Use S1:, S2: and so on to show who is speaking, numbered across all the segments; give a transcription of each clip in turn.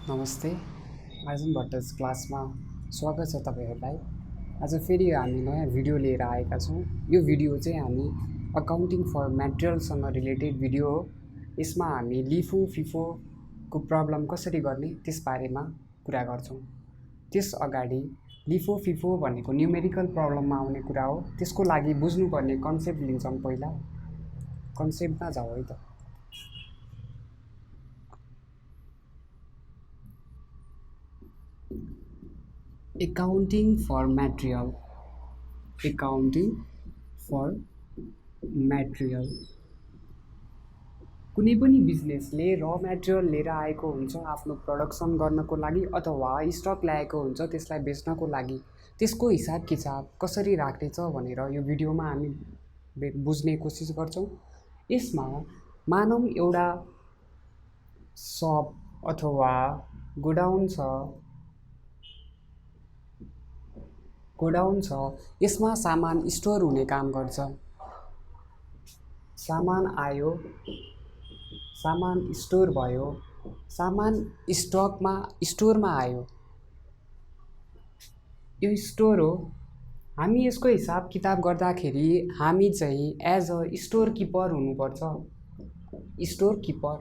S1: नमस्ते। आर्जुन भट्टराज क्लासमा स्वागत छ तपाईहरुलाई। आज फेरि हामी नयाँ भिडियो लिएर आएका छौं। यो भिडियो चाहिँ हामी अकाउन्टिङ फर मटेरियलसँग रिलेटेड भिडियो हो। यसमा हामी लिफो फिफो को प्रब्लम कसरी गर्ने त्यस बारेमा कुरा गर्छौं। त्यस अगाडि लिफो फिफो भनेको न्यूमेरिकल प्रब्लममा आउने कुरा हो। त्यसको लागि बुझ्नुपर्ने कन्सेप्ट लिन्छौं। पहिला कन्सेप्टमा जाऊ है त। Accounting for material. Accounting for material. कुनै पनि बिजनेसले र मटेरियल लिएर आएको हुन्छ आफ्नो प्रोडक्सन गर्नको लागि अथवा स्टक ल्याएको हुन्छ त्यसलाई बेच्नको लागि। त्यसको हिसाब किताब कसरी राख्ने छ भनेर यो भिडियोमा हामी बुझ्ने कोसिस गर्छौं। यसमा मानौं एउटा शप अथवा गोडाउन छ। यसमा सामान स्टोर हुने काम गर्छ। सामान आयो, सामान स्टोर भयो, सामान स्टोरमा आयो। यो स्टोर हो। हामी यसको हिसाब किताब गर्दाखेरि हामी चाहिँ एज अ स्टोर किपर हुनुपर्छ। स्टोर किपर,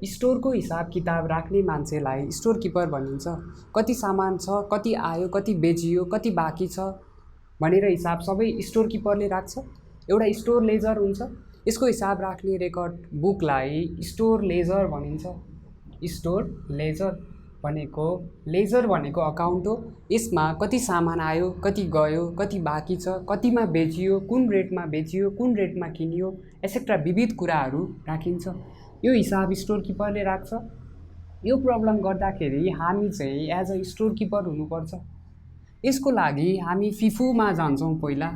S1: स्टोरको हिसाब किताब राख्ने मान्छेलाई स्टोर किपर भनिन्छ। कति सामान छ, कति आयो, कति बेचियो, कति बाँकी छ भनेर हिसाब सबै स्टोर किपरले राख्छ। एउटा स्टोर लेजर हुन्छ। यसको हिसाब राख्ने रेकर्ड बुकलाई स्टोर लेजर भनिन्छ। स्टोर लेजर भनेको अकाउन्ट हो। यसमा कति सामान आयो, कति गयो, कति बाँकी छ, कतिमा बेचियो, कुन रेटमा बेचियो, कुन रेटमा किनियो, एसेट्रा विविध कुराहरू राखिन्छ। यो हिसाब स्टोर किपरले राख्छ। यो प्रब्लम गर्दाखेरि हामी चाहिँ एज अ स्टोर किपर हुनुपर्छ। यसको लागि हामी फिफोमा जान्छौं। पहिला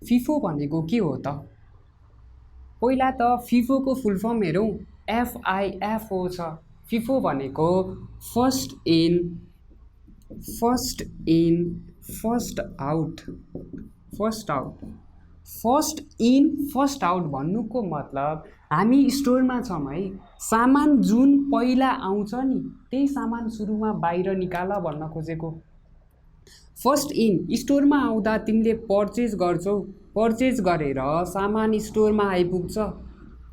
S1: फिफो भनेको के हो त? पहिला त फिफोको फुल फर्म हेरौं। FIFO छ। फिफो भनेको first in first out. First in first out भन्नुको मतलब हामी स्टोरमा छौं है। सामान जुन पहिला आउँछ नि त्यही सामान सुरुमा बाहिर निकाल भन्न खोजेको। फर्स्ट इन स्टोरमा आउँदा तिमीले पर्चेज गर्छौ। पर्चेज गरेर सामान स्टोरमा आइपुग्छ।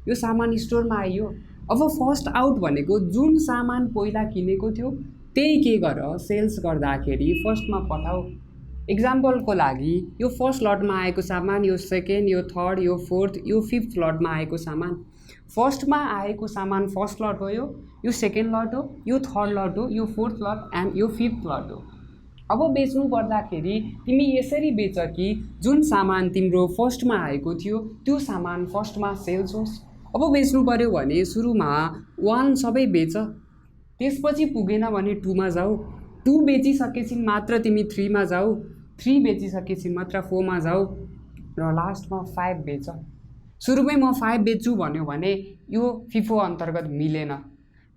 S1: यो सामान स्टोरमा आइयो। अब फर्स्ट आउट भनेको जुन सामान पहिला किनेको थियो त्यही के गर सेल्स गर्दाखेरि फर्स्टमा पठाऊ। एक्जाम्पलको लागि यो फर्स्ट लटमा आएको सामान, यो सेकेन्ड, यो थर्ड, यो फोर्थ, यो फिफ्थ लटमा आएको सामान। फर्स्टमा आएको सामान फर्स्ट लट हो। यो सेकेन्ड लट हो, यो थर्ड लट हो, यो फोर्थ लट एन्ड यो फिफ्थ लट हो। अब बेच्नु पर्दाखेरि तिमी यसरी बेच कि जुन सामान तिम्रो फर्स्टमा आएको थियो त्यो सामान फर्स्टमा सेल्स होस्। अब बेच्नु पर्यो भने सुरुमा 1 सबै बेच, त्यसपछि पुगेन भने 2 मा जाऊ, 2 बेचिसकेपछि मात्र तिमी 3 मा जाऊ, 3 बेचिसकेपछि मात्र 4 मा जाऊ र लास्टमा 5 बेच। सुरुमै म 5 बेच्छु भन्यो भने यो फिफो अन्तर्गत मिलेन।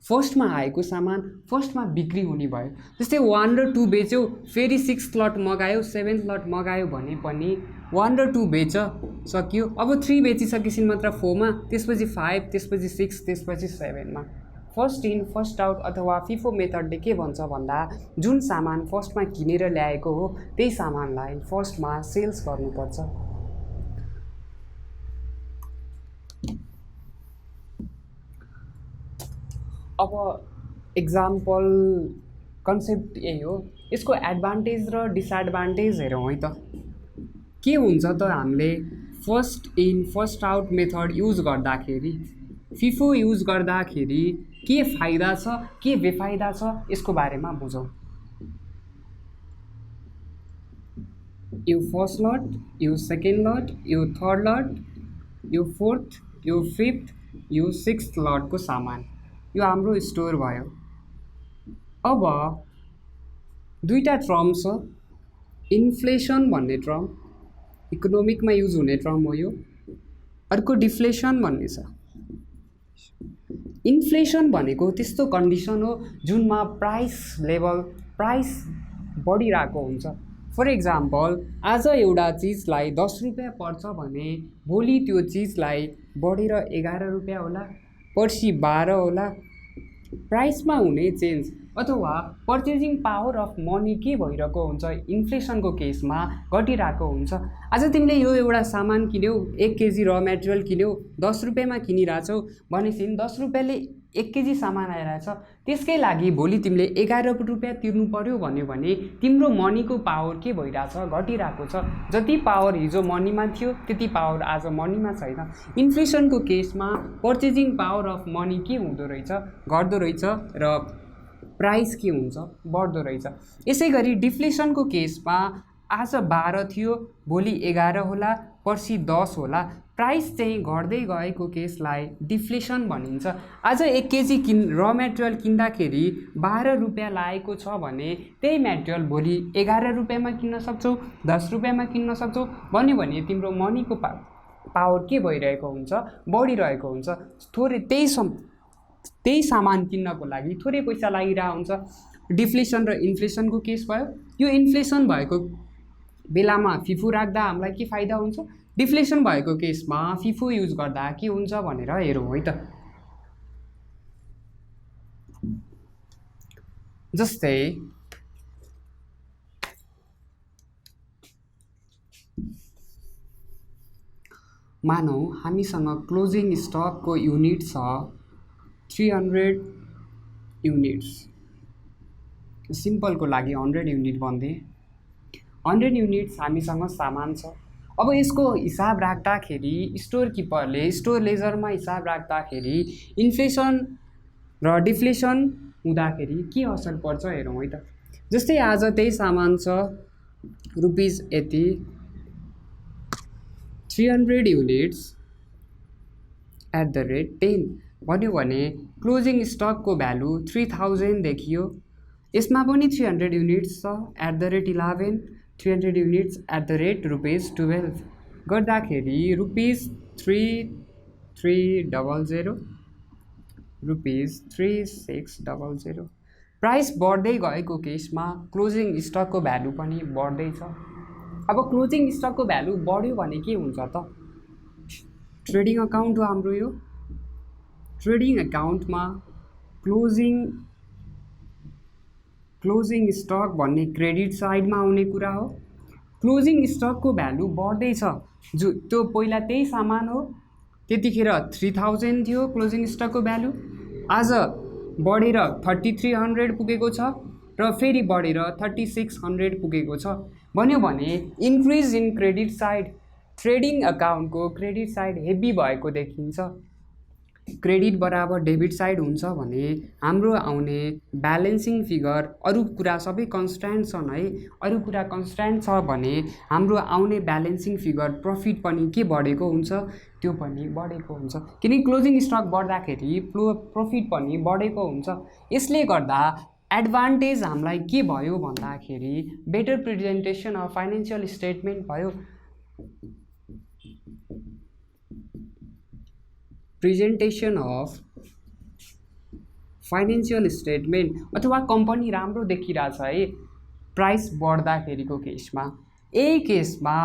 S1: फर्स्टमा आएको सामान फर्स्टमा बिक्री हुने भयो। जस्तै 1 र 2 बेच्यो, फेरि 6th लट मगायो, 7th लट मगायो भने पनि 1 र 2 बेच सकियो। अब 3 बेचिसकेपछि मात्र 4 मा, त्यसपछि 5, त्यसपछि 6, त्यसपछि 7 मा। फर्स्ट इन फर्स्ट आउट अथवा फिफो मेथडले के भन्छ भन्दा जुन सामान फर्स्टमा किनेर ल्याएको हो त्यही सामानलाई फर्स्टमा सेल्स गर्नुपर्छ। अब एक्जाम्पल कन्सेप्ट यही हो। यसको एडभान्टेज र डिसएडभान्टेज हेरौँ है त। के हुन्छ त हामीले first in first out method use गर्दाखेरि, फिफो युज गर्दाखेरि के फाइदा छ, के बेफाइदा छ यसको बारेमा बुझौँ। यो फर्स्ट लट, यो सेकेन्ड लट, यो थर्ड लट, यो फोर्थ, यो फिफ्थ, यो 6th लटको सामान यो हाम्रो स्टोर भयो। अब दुईटा टर्म छ। इन्फ्लेसन भन्ने टर्म इकोनोमिकमा युज हुने टर्म हो यो। अर्को डिफ्लेसन भन्ने छ। इन्फ्लेसन भनेको त्यस्तो कन्डिसन हो जुनमा प्राइस बढिरहेको हुन्छ। फर एक्जाम्पल आज एउटा चिजलाई 10 रुपैयाँ पर्छ भने भोलि त्यो चिजलाई बढेर 11 रुपैयाँ होला, पर्सि 12 होला, प्राइसमा हुने चेन्ज अथवा पर्चेजिङ पावर अफ मनी के भइरहेको हुन्छ इन्फ्लेसनको केसमा घटिरहेको हुन्छ। आज तिमीले यो एउटा सामान किन्यौ, 1 केजी र मेटेरियल किन्यौ, 10 रुपियाँमा किनिरहेछौ भनेपछि 10 रुपियाँले 1 केजी सामान आइरहेछ, त्यसकै लागि भोलि तिमीले 11 रुपियाँ तिर्नु पर्यो भन्यो भने तिम्रो मनीको पावर के भइरहेछ, घटिरहेको छ। जति पावर हिजो मनीमा थियो त्यति पावर आज मनीमा छैन। इन्फ्लेसनको केसमा पर्चेजिङ पावर अफ मनी के हुँदो रहेछ, घट्दो रहेछ र प्राइस के हुन्छ, बढ्दो रहेछ। यसै गरी डिफ्लेसनको केसमा आज 12 थियो, भोलि 11 होला, पर्सि 10 होला, प्राइस चाहिँ घट्दै गएको केसलाई डिफ्लेसन भनिन्छ। आज 1 केजी र मेटेरियल किन्दाखेरि 12 रुपियाँ लागेको छ भने त्यही मेटेरियल भोलि 11 रुपियाँमा किन्न सक्छौ, 10 रुपियाँमा किन्न सक्छौ भन्यो भने तिम्रो मनीको पावर के भइरहेको हुन्छ, बढिरहेको हुन्छ। थोरै त्यही सामान किन्नको लागि थोरै पैसा लागिरहेको हुन्छ। डिफ्लेसन र इन्फ्लेसनको केस भयो। यो इन्फ्लेसन भएको बेलामा फिफो राख्दा हामीलाई के फाइदा हुन्छ, डिफ्लेसन भएको केसमा फिफो युज गर्दा के हुन्छ भनेर हेरौँ है त। जस्तै मानौ हामीसँग क्लोजिङ स्टकको युनिट छ 300 युनिट्स। सिम्पलको लागि 100 युनिट भन्दै 100 युनिट्स हामीसँग सामान छ। अब यसको हिसाब राख्दाखेरि स्टोर किपरले स्टोर लेजरमा हिसाब राख्दाखेरि इन्फ्लेसन र डिफ्लेसन हुँदाखेरि के असर पर्छ हेरौँ है त। जस्तै आज त्यही सामान छ रुपिस यति 300 युनिट्स एट द रेट 10 भन्यो भने क्लोजिङ स्टकको भ्यालु 3000 देखियो। यसमा पनि 300 युनिट्स छ at the rate 11, 300 units at the rate rupees 12 गर्दाखेरि रुपिस 3300 रुपिस 3600। प्राइस बढ्दै गएको केसमा क्लोजिङ स्टकको भ्यालु पनि बढ्दैछ। अब क्लोजिङ स्टकको भ्यालु बढ्यो भने के हुन्छ त, ट्रेडिङ अकाउन्ट हो हाम्रो यो। ट्रेडिङ अकाउन्टमा क्लोजिङ स्टक भन्ने क्रेडिट साइडमा आउने कुरा हो। क्लोजिङ स्टकको भ्यालु बढ्दैछ, जो त्यो पहिला त्यही सामान हो, त्यतिखेर 3000 थियो क्लोजिङ स्टकको भ्यालु, आज बढेर 3300 पुगेको छ र फेरि बढेर 3600 पुगेको छ भन्यो भने increase in credit side. Trading अकाउन्टको क्रेडिट साइड हेभी भएको देखिन्छ। क्रेडिट बराबर डेबिट साइड हुन्छ भने हाम्रो आउने ब्यालेन्सिङ फिगर अरू कुरा सबै कन्स्ट्यान्ट छन् है, अरू कुरा कन्स्ट्यान्ट छ भने हाम्रो आउने ब्यालेन्सिङ फिगर प्रफिट पनि के बढेको हुन्छ, त्यो पनि बढेको हुन्छ। किनकि क्लोजिङ स्टक बढ्दाखेरि प्रफिट पनि बढेको हुन्छ। यसले गर्दा एडभान्टेज हामीलाई के भयो भन्दाखेरि better presentation of financial statement भयो। प्रेजेन्टेसन अफ फाइनेन्सियल स्टेटमेन्ट अथवा कम्पनी राम्रो देखिरहेछ है प्राइस बढ्दाखेरिको केसमा। यही केसमा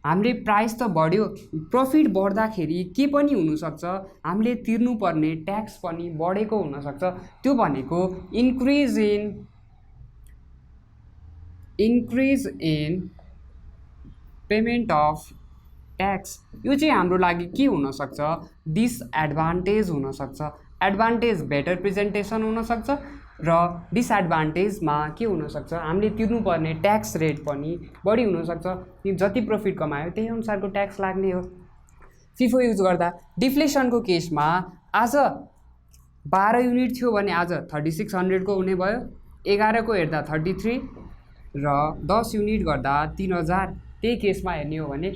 S1: हामीले प्राइस त बढ्यो, प्रफिट बढ्दाखेरि के पनि हुनसक्छ, हामीले तिर्नुपर्ने ट्याक्स पनि बढेको हुनसक्छ। त्यो भनेको increase in payment of tax. यो चाहिँ हाम्रो लागि के हुनसक्छ, डिसएडभान्टेज हुनसक्छ। एडभान्टेज बेटर प्रेजेन्टेसन हुनसक्छ र डिसएडभान्टेजमा के हुनसक्छ, हामीले तिर्नुपर्ने ट्याक्स रेट पनि बढी हुनसक्छ। जति प्रफिट कमायो त्यही अनुसारको ट्याक्स लाग्ने हो फिफो युज गर्दा। डिफ्लेसनको केसमा आज 12 युनिट थियो भने आज 3600 को हुने भयो, 11 को हेर्दा 33 र 10 युनिट गर्दा 3000। त्यही केसमा हेर्ने हो भने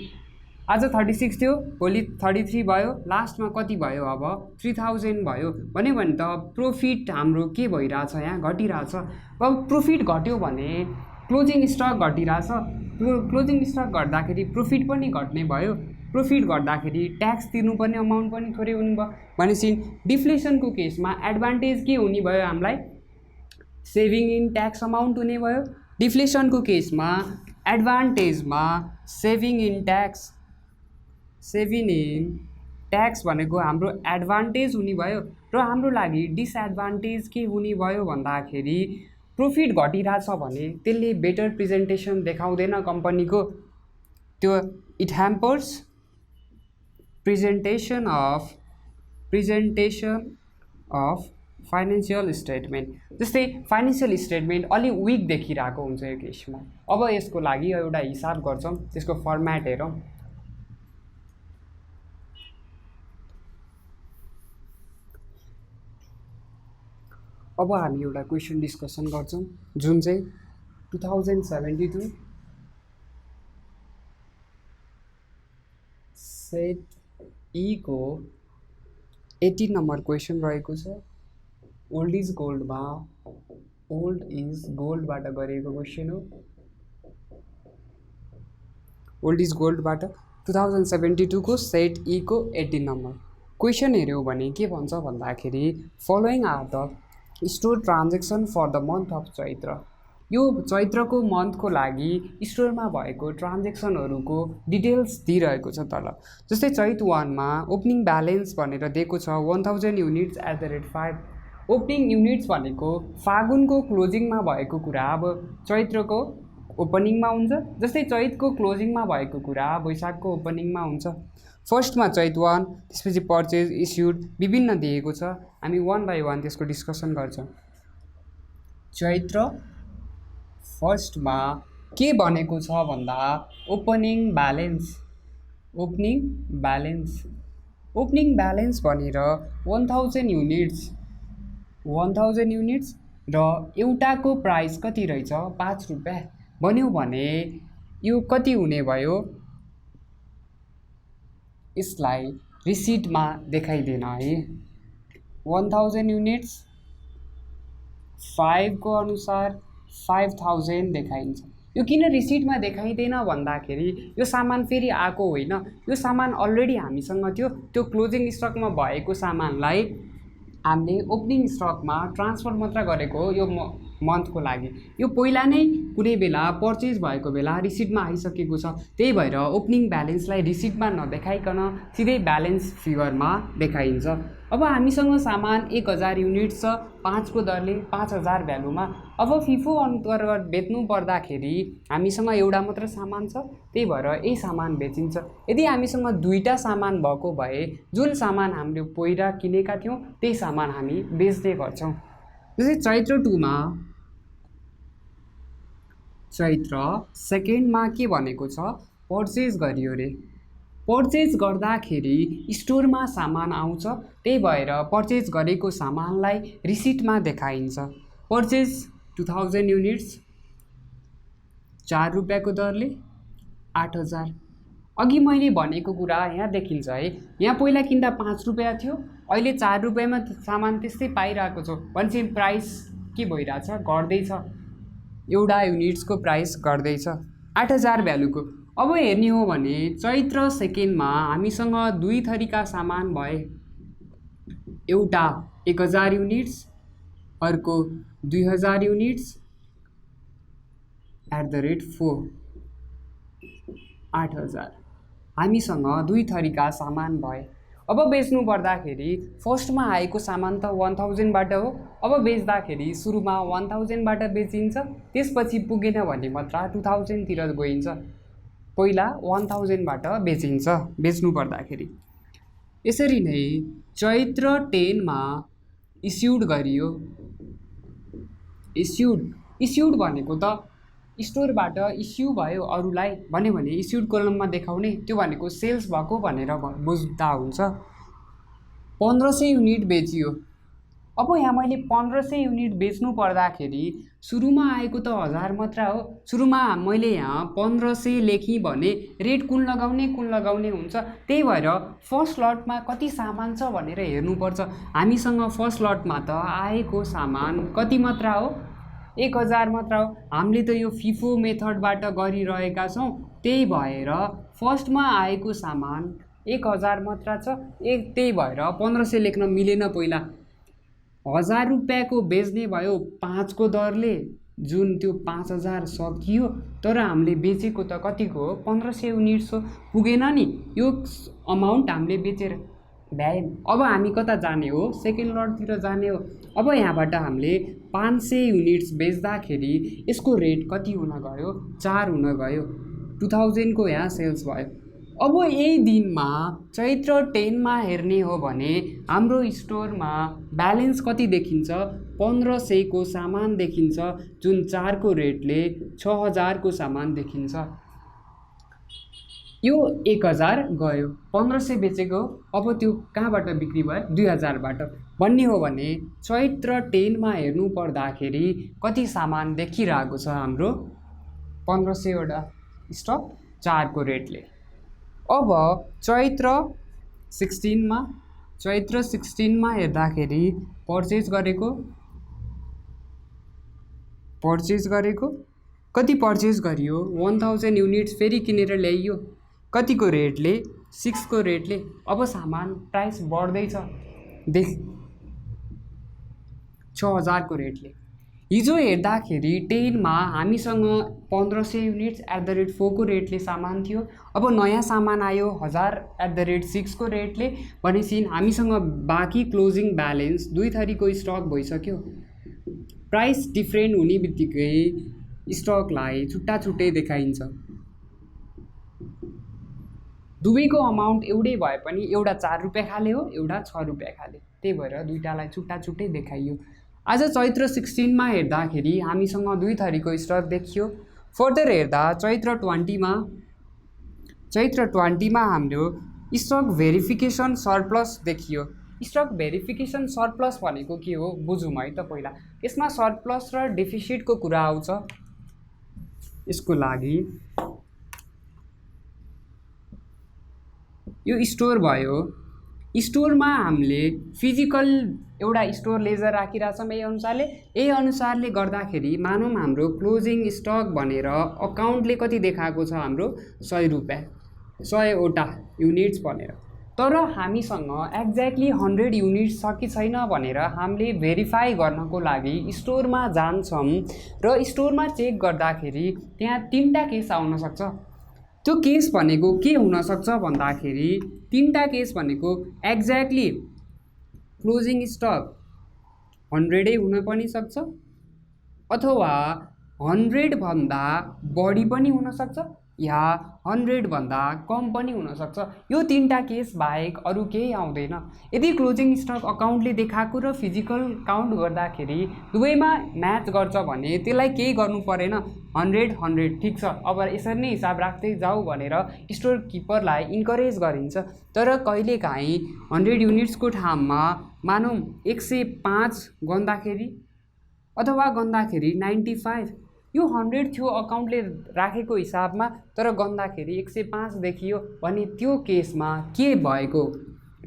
S1: आज 36 थियो, भोलि 33 भयो, लास्टमा कति भयो, अब 3000 भयो भन्यो भने त प्रफिट हाम्रो के भइरहेछ, यहाँ घटिरहेछ। अब प्रफिट घट्यो भने क्लोजिङ स्टक घटिरहेछ, क्लोजिङ स्टक घट्दाखेरि प्रफिट पनि घट्ने भयो, प्रफिट घट्दाखेरि ट्याक्स तिर्नुपर्ने अमाउन्ट पनि थोरै हुने भयो भनेपछि डिफ्लेसनको केसमा एडभान्टेज के हुने भयो, हामीलाई सेभिङ इन ट्याक्स अमाउन्ट हुने भयो। डिफ्लेसनको केसमा एडभान्टेजमा सेभिङ इन ट्याक्स भनेको हाम्रो एडभान्टेज हुने भयो र हाम्रो लागि डिसएडभान्टेज के हुने भयो भन्दाखेरि प्रॉफिट घटिरहेछ भने त्यसले बेटर प्रेजेन्टेसन देखाउँदैन कम्पनीको, त्यो it hampers presentation of financial statement. जस्तै फाइनेन्सियल स्टेटमेन्ट अलि विक देखिरहेको हुन्छ यो केसमा। अब यसको लागि एउटा हिसाब गर्छौँ, त्यसको फर्म्याट हेरौँ। अब हामी एउटा क्वेसन डिस्कसन गर्छौँ जुन चाहिँ 2072 सेट ई को 18 नम्बर क्वेसन रहेको छ। ओल्ड इज गोल्डबाट गरेको क्वेसन हो। ओल्ड इज गोल्डबाट 2072 को सेट ई को 18 नम्बर क्वेसन हेऱ्यौँ भने के भन्छ भन्दाखेरि following are the store transaction for the month of Chaitra. यो चैत्रको मन्थको लागि स्टोरमा भएको ट्रान्जेक्सनहरूको डिटेल्स दिइरहेको छ तल। जस्तै चैत 1 मा ओपनिङ ब्यालेन्स भनेर दिएको छ 1000 युनिट्स @ 5। ओपनिङ युनिट्स भनेको फागुनको क्लोजिङमा भएको कुरा अब चैत्रको ओपनिङमा हुन्छ। जस्तै चैतको क्लोजिङमा भएको कुरा वैशाखको ओपनिङमा हुन्छ। फर्स्टमा चैत 1, त्यसपछि पर्चेज, इस्युड विभिन्न दिएको छ। हामी 1 बाई 1 त्यसको डिस्कसन गर्छौँ। चैत्र फर्स्टमा के भनेको छ भन्दा ओपनिङ ब्यालेन्स भनेर 1000 युनिट्स र एउटाको प्राइस कति रहेछ 5 रुपैयाँ भन्यो भने यो कति हुने भयो, यसलाई रिसिटमा देखाइदिन है। 1000 युनिट्स 5 को अनुसार 5000 देखाइन्छ। यो किन रिसिटमा देखाइँदैन भन्दाखेरि यो सामान फेरि आएको होइन, यो सामान अलरेडी हामीसँग थियो। त्यो क्लोजिङ स्टकमा भएको सामानलाई हामीले ओपनिङ स्टकमा ट्रान्सफर मात्र गरेको हो यो मन्थको लागि। यो पहिला नै कुनै बेला पर्चेज भएको बेला रिसिटमा आइसकेको छ। त्यही भएर ओपनिङ ब्यालेन्सलाई रिसिटमा नदेखाइकन सिधै ब्यालेन्स फिगरमा देखाइन्छ। अब हामीसँग सामान 1000 युनिट्स छ 5 को दरले 5000 भ्यालुमा। अब फिफो अन्तर्गत बेच्नु पर्दाखेरि हामीसँग एउटा मात्र सामान छ, त्यही भएर यही सामान बेचिन्छ। यदि हामीसँग दुईटा सामान भएको भए जुन सामान हामीले पहिला किनेका थियौँ त्यही सामान हामी बेच्ने गर्छौँ। जस्तै चैत्र 2 मा चैत्र सेकेन्डमा के भनेको छ पर्चेज गरियो रे। पर्चेज गर्दाखेरि स्टोरमा सामान आउँछ, त्यही भएर पर्चेज गरेको सामानलाई रिसिटमा देखाइन्छ। पर्चेज 2000 युनिट्स 4 रुपैयाँको दरले 8000। अघि मैले भनेको कुरा यहाँ देखिन्छ है। यहाँ पहिला किन्दा 5 रुपैयाँ थियो, अहिले 4 रुपैयाँमा सामान त्यस्तै पाइरहेको छ भनेपछि प्राइस के भइरहेछ घट्दैछ। एउटा युनिट्सको प्राइस घट्दैछ 8000 भ्यालुको। अब हेर्ने हो भने चैत्र सेकेन्डमा हामीसँग दुई थरीका सामान भए, एउटा 1000 युनिट्स अर्को 2000 युनिट्स @ 8000। हामीसँग दुई थरीका सामान भए। अब बेच्नु पर्दाखेरि फर्स्टमा आएको सामान त 1000 बाट हो। अब बेच्दाखेरि सुरुमा 1000 बाट बेचिन्छ, त्यसपछि पुगेन भने मात्र 2000 तिर गइन्छ। पहिला 1000 बाट बेचिन्छ बेच्नु पर्दाखेरि। यसरी नै चैत्र 10 मा इस्युड गरियो। इस्युड भनेको त स्टोरबाट इस्यु भयो अरूलाई भन्यो भने इस्युड कोलममा देखाउने, त्यो भनेको सेल्स भएको भनेर बुझ्दा हुन्छ। 1500 युनिट बेचियो। अब यहाँ मैले 1500 युनिट बेच्नु पर्दाखेरि सुरुमा आएको त 1000 मात्र हो। सुरुमा मैले यहाँ 1500 लेखेँ भने रेट कुन लगाउने हुन्छ। त्यही भएर फर्स्ट लटमा कति सामान छ भनेर हेर्नुपर्छ। हामीसँग फर्स्ट लटमा त आएको सामान कति मात्रा हो 1000 मात्र हो। हामीले त यो फिफो मेथडबाट गरिरहेका छौँ, त्यही भएर फर्स्टमा आएको सामान 1000 मात्र छ। त्यही भएर 1500 लेख्न मिलेन। पहिला 1000 रुपैयाँको बेच्ने भयो 5 को दरले, जुन त्यो 5000 सकियो। तर हामीले बेचेको त कतिको हो 1500 युनिट्स हो, पुगेन नि यो अमाउन्ट हामीले बेचेर। भ्यायौँ। अब हामी कता जाने हो? सेकेन्ड लटतिर जाने हो। अब यहाँबाट हामीले 500 युनिट्स बेच्दाखेरि यसको रेट कति हुन गयो? 4 हुन गयो। 2000 को यहाँ सेल्स भयो। अब यही दिनमा चैत्र 10 मा हेर्ने हो भने हाम्रो स्टोरमा ब्यालेन्स कति देखिन्छ? 1500 को सामान देखिन्छ, जुन 4 को रेटले 6000 को सामान देखिन्छ। यो 1000 गयो, 1500 बेचेको, अब त्यो कहाँबाट बिक्री भयो? 2000 बाट। भन्ने हो भने चैत्र 10 मा हेर्नु पर्दाखेरि कति सामान देखिरहेको छ हाम्रो? 1500 वटा स्टक 4 को रेटले। अब चैत्र 16 मा हेर्दाखेरि पर्चेज गरेको कति पर्चेज गरियो? 1000 युनिट्स फेरि किनेर ल्याइयो। कतिको रेटले? 6 को रेटले। अब सामान प्राइस बढ्दैछ, 6000 को रेटले। हिजो हेर्दाखेरि 10 मा हामीसँग 1500 युनिट्स @ 4 को रेटले सामान थियो। अब नयाँ सामान आयो 1000 @ 6 को रेटले, भनेपछि हामीसँग बाँकी क्लोजिङ ब्यालेन्स 2 थरीको स्टक भइसक्यो। प्राइस डिफ्रेन्ट हुने बित्तिकै स्टकलाई छुट्टा छुट्टै देखाइन्छ। दुवैको अमाउन्ट एउटै भए पनि एउटा 4 रुपियाँ खाले हो, एउटा 6 रुपियाँ खाले, त्यही भएर दुईटालाई छुट्टा छुट्टै देखाइयो। आज चैत्र 16 मा हेर्दाखेरि हामीसँग 2 थरीको स्टक देखियो। फर्दर हेर्दा चैत्र 20 मा हाम्रो स्टक भेरिफिकेसन सरप्लस देखियो। स्टक भेरिफिकेसन सरप्लस भनेको के हो बुझौँ है त पहिला। यसमा सरप्लस र डेफिसिटको कुरा आउँछ। यसको लागि यो स्टोर भयो। स्टोरमा हामीले फिजिकल एउटा स्टोर लेजर राखिरहेछौँ। यही अनुसारले गर्दाखेरि मानौँ हाम्रो क्लोजिङ स्टक भनेर अकाउन्टले कति देखाएको छ? हाम्रो 100 रुपियाँ, 100 वटा युनिट्स भनेर। तर हामीसँग एक्ज्याक्टली 100 युनिट्स छ कि छैन भनेर हामीले भेरिफाई गर्नको लागि स्टोरमा जान्छौँ र स्टोरमा चेक गर्दाखेरि त्यहाँ 3टा केस आउन सक्छ। त्यो केस भनेको के हुनसक्छ भन्दाखेरि 3टा केस भनेको एक्ज्याक्टली क्लोजिङ स्टक 100 हुन पनि सक्छ, अथवा 100 भन्दा बढी पनि हुनसक्छ, या 100 भन्दा कम पनि हुनसक्छ। यो 3टा केस बाहेक अरू केही आउँदैन। यदि क्लोजिङ स्टक अकाउन्टले देखाएको र फिजिकल काउन्ट गर्दाखेरि दुवैमा म्याच गर्छ भने त्यसलाई केही गर्नु परेन। 100 ठिक छ, अब यसरी नै हिसाब राख्दै जाऊ भनेर स्टोर किपरलाई इन्करेज गरिन्छ। तर कहिलेकाहीँ 100 युनिट्सको ठाउँमा मानौँ 105 गन्दाखेरि अथवा गन्दाखेरि 95, यो 100 थियो अकाउन्टले राखेको हिसाबमा, तर गन्दाखेरि 105 देखियो भने त्यो केसमा के भएको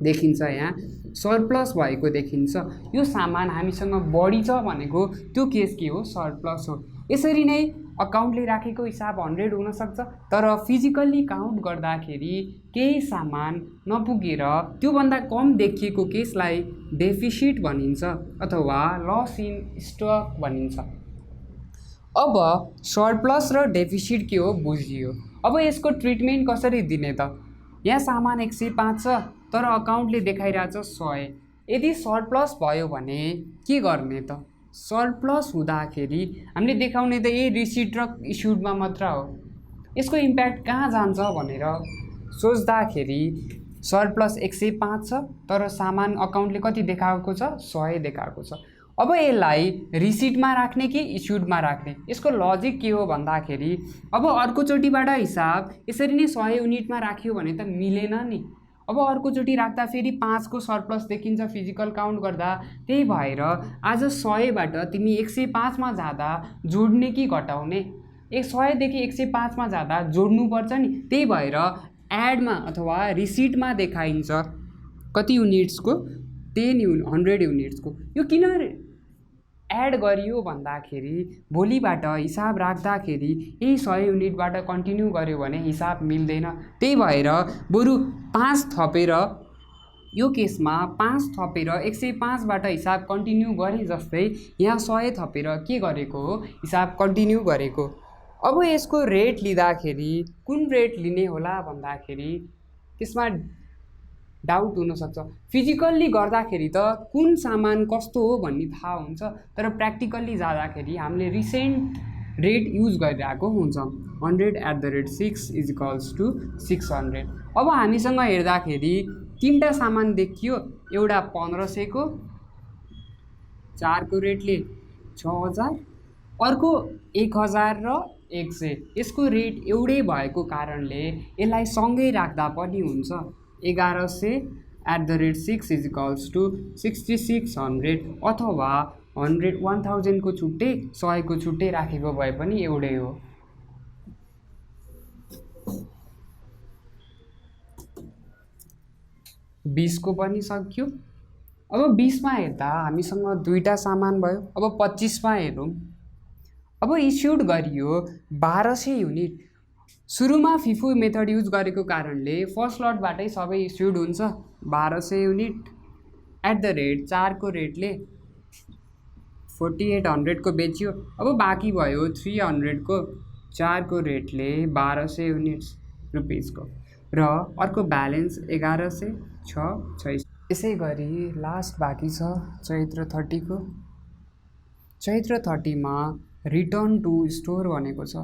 S1: देखिन्छ? यहाँ सरप्लस भएको देखिन्छ। यो सामान हामीसँग बढी छ भनेको त्यो केस के हो? सरप्लस हो। यसरी नै अकाउन्टले राखेको हिसाब 100 हुनसक्छ, तर फिजिकल्ली काउन्ट गर्दाखेरि केही सामान नपुगेर त्योभन्दा कम देखिएको केसलाई डेफिसिट भनिन्छ अथवा लस इन स्टक भनिन्छ। अब सरप्लस र डेफिसिट के हो बुझियो। अब यसको ट्रिटमेन्ट कसरी दिने त? यहाँ सामान 105 छ तर अकाउन्टले देखाइरहेछ 100। यदि सरप्लस भयो भने के गर्ने त? सरप्लस हुँदाखेरि हामीले देखाउने त यही रिसिट र इस्युडमा मात्र हो। यसको इम्प्याक्ट कहाँ जान्छ भनेर सोच्दाखेरि सरप्लस 105 छ तर सामान अकाउन्टले कति देखाएको छ? 100 देखाएको छ। अब यसलाई रिसिटमा राख्ने कि इस्युडमा राख्ने? यसको लजिक के हो भन्दाखेरि अब अर्कोचोटिबाट हिसाब यसरी नै 100 युनिटमा राख्यो भने त मिलेन नि। अब अर्कोचोटि राख्दा फेरि 5 को सरप्लस देखिन्छ फिजिकल काउन्ट गर्दा। त्यही भएर आज 100 बाट तिमी 105 मा जाँदा जोड्ने कि घटाउने? 100 देखि 105 मा जाँदा जोड्नुपर्छ नि। त्यही भएर एडमा अथवा रिसिटमा देखाइन्छ कति युनिट्सको? 100 युनिट्सको। यो किन एड गरियो भन्दाखेरि भोलिबाट हिसाब राख्दाखेरि यही 100 युनिटबाट कन्टिन्यू गर्यो भने हिसाब मिल्दैन। त्यही भएर बरु 5 थपेर, यो केसमा 5 थपेर 105 बाट हिसाब कन्टिन्यू गरे जस्तै यहाँ 100 थपेर के गरेको हो? हिसाब कन्टिन्यू गरेको। अब यसको रेट लिँदाखेरि कुन रेट लिने होला भन्दाखेरि त्यसमा डाउट हुनसक्छ। फिजिकल्ली गर्दाखेरि त कुन सामान कस्तो हो भन्ने थाहा हुन्छ, तर प्र्याक्टिकल्ली जाँदाखेरि हामीले रिसेन्ट रेट युज गरिरहेको हुन्छ। 100/6 इज इक्वल्स टु 600। अब हामीसँग हेर्दाखेरि तीनटा सामान देखियो, एउटा 1500 को, 4 को रेटले 6000, अर्को 1000 र 100। यसको रेट एउटै भएको कारणले यसलाई सँगै राख्दा पनि हुन्छ। 1100/6 इज इक्वल्स टु 6600, अथवा 1000 को छुट्टै 100 को छुट्टै राखेको भए पनि एउटै हो। बिसको पनि सक्यो। अब 20 मा हेर्दा हामीसँग दुईटा सामान भयो। अब 25 मा हेरौँ। अब इस्युड गरियो 1200 युनिट। सुरुमा फिफो मेथड युज गरेको कारणले फर्स्ट लटबाटै सबै इस्युड हुन्छ। 1200 युनिट @ 4 को रेटले 4800 को बेचियो। अब बाँकी भयो 300 को, 4 को रेटले 1200 युनिट्स रुपिसको, र अर्को ब्यालेन्स 1100 6। यसै गरी लास्ट बाँकी छ चैत्र 30 को। चैत्र 30 मा रिटर्न टु स्टोर भनेको छ।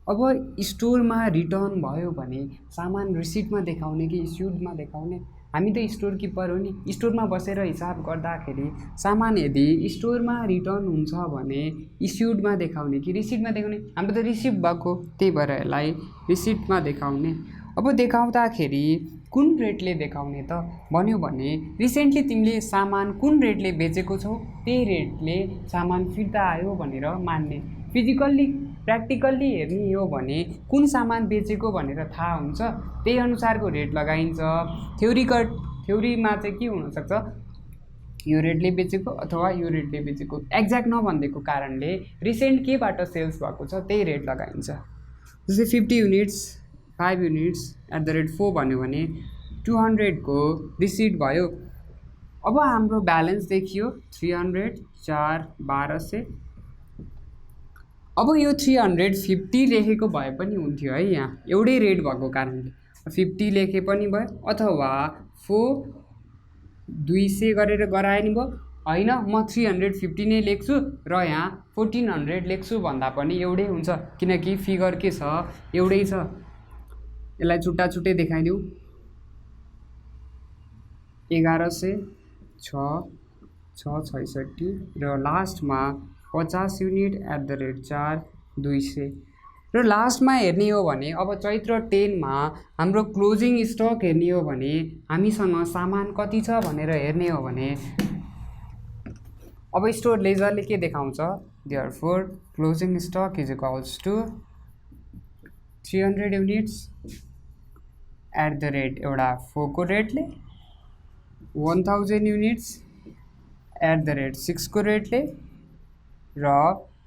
S1: अब स्टोरमा रिटर्न भयो भने सामान रिसिटमा देखाउने कि इस्युडमा देखाउने? हामी त स्टोर किपर हो नि। स्टोरमा बसेर हिसाब गर्दाखेरि सामान यदि स्टोरमा रिटर्न हुन्छ भने इस्युडमा देखाउने कि रिसिटमा देखाउने? हाम्रो त रिसिभ भएको, त्यही भएर यसलाई रिसिटमा देखाउने। अब देखाउँदाखेरि कुन रेटले देखाउने त भन्यो भने रिसेन्टली तिमीले सामान कुन रेटले बेचेको छौ त्यही रेटले सामान फिर्ता आयो भनेर मान्ने। फिजिकल्ली प्र्याक्टिकल्ली हेर्ने हो भने कुन सामान बेचेको भनेर थाहा हुन्छ, त्यही अनुसारको रेट लगाइन्छ। थ्योरीमा चाहिँ के हुनसक्छ, यो रेटले बेचेको अथवा यो रेटले बेचेको एक्ज्याक्ट नभनिदिएको कारणले रिसेन्ट केबाट सेल्स भएको छ त्यही रेट लगाइन्छ। जस्तै 50 युनिट्स 5 युनिट्स @ 4 भन्यो भने 200 को रिसिट भयो। अब हाम्रो ब्यालेन्स देखियो 300 4 1200। अब यो 350 लेखेको भए पनि हुन्थ्यो है, यहाँ एउटै रेट भएको कारणले 50 लेखे पनि भयो, अथवा 4 200 गरेर गराए नि भयो। होइन, म 350 नै लेख्छु र यहाँ 1400 लेख्छु भन्दा पनि एउटै हुन्छ, किनकि फिगर के छ, एउटै छ। यसलाई छुट्टा छुट्टै देखाइदिउँ। 1100 6 666 र लास्टमा 50 युनिट @ 4 200। र लास्टमा हेर्ने हो भने अब चैत्र 10 मा हाम्रो क्लोजिङ स्टक हेर्ने हो भने हामीसँग सामान कति छ भनेर हेर्ने हो भने अब स्टोर लेजरले के देखाउँछ, therefore closing stock is equals to 300 units @ एउटा 4 को रेटले, 1000 युनिट्स @ 6 को रेटले, र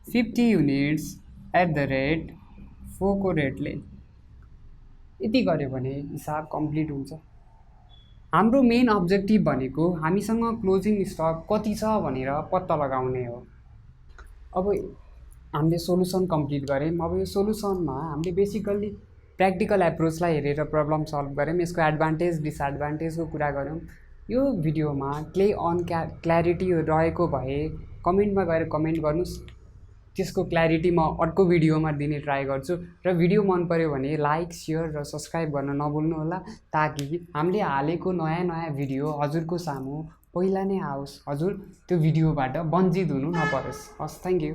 S1: 50 युनिट्स @ 4 को रेटले। यति गर्यो भने हिसाब कम्प्लिट हुन्छ। हाम्रो मेन अब्जेक्टिभ भनेको हामीसँग क्लोजिङ स्टक कति छ भनेर पत्ता लगाउने हो। अब हामीले सोलुसन कम्प्लिट गऱ्यौँ। अब यो सोलुसनमा हामीले बेसिकल्ली प्र्याक्टिकल एप्रोचलाई हेरेर प्रब्लम सल्भ गऱ्यौँ। यसको एडभान्टेज डिसएडभान्टेजको कुरा गऱ्यौँ। यो भिडियोमा क्ल्यारिटी रहेको भए कमेन्टमा गएर कमेन्ट गर्नुहोस्, त्यसको क्ल्यारिटी म अर्को भिडियोमा दिने ट्राई गर्छु। र भिडियो मन पर्यो भने लाइक सेयर र सब्सक्राइब गर्न नभुल्नु होला, ताकि हामीले हालेको नयाँ नयाँ भिडियो हजुरको सामु पहिला नै आओस्, हजुर त्यो भिडियोबाट वञ्चित हुनु नपरोस्। हस्, थ्याङ्क यू।